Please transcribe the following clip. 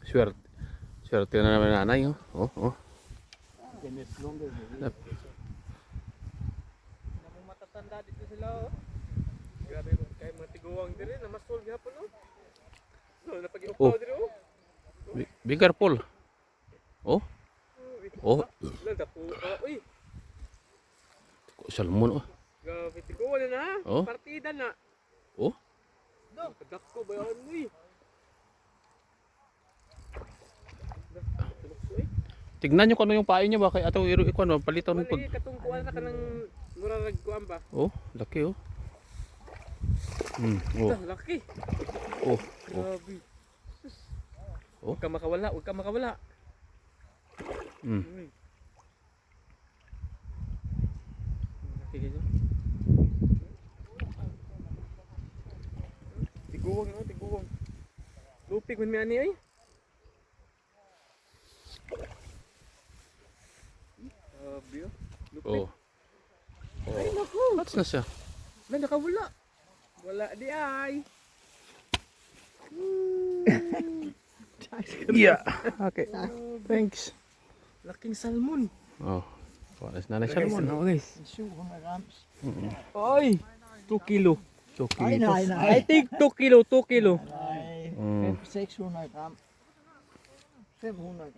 Swerte. Swerte na naman nanay, oh. Oh, oh. Namang matatanda dito sila, oh. Grabe mo, kaya mga tiguwang din rin, namasol gihapon, oh. No, napag-iupaw din, oh. Bigger pool. Oh. Oh. Lada po, uy. Salmon, oh. Grabe, tiguwang na na, Oh. partida na. Oh. Kadak ko, bayawan mo, eh. Tignan nyo kung ano yung pain nyo ba kay ato ikuan ba palitan pag. Wala katungkuan na ka ng muraragkuan ba? Oh, laki oh. Oh. Laki. Oh. Oh. Grabe. Oh. Huwag ka makawala, huwag ka makawala. Laki ganyan. Tiguwang, oh, tiguwang. Lupig man may ani, ay. Grabe, oh. Lupig. Oh. Ay, naku. What's na siya? May nakawala. Wala di ay. Yeah. Okay. Thanks. Laking salmon. Oh. Wala na salmon. Oh, guys. Ay, 2 kilo. 2 Ay, kilos. I think 2 kilo, 2 kilo. 600 gram. 500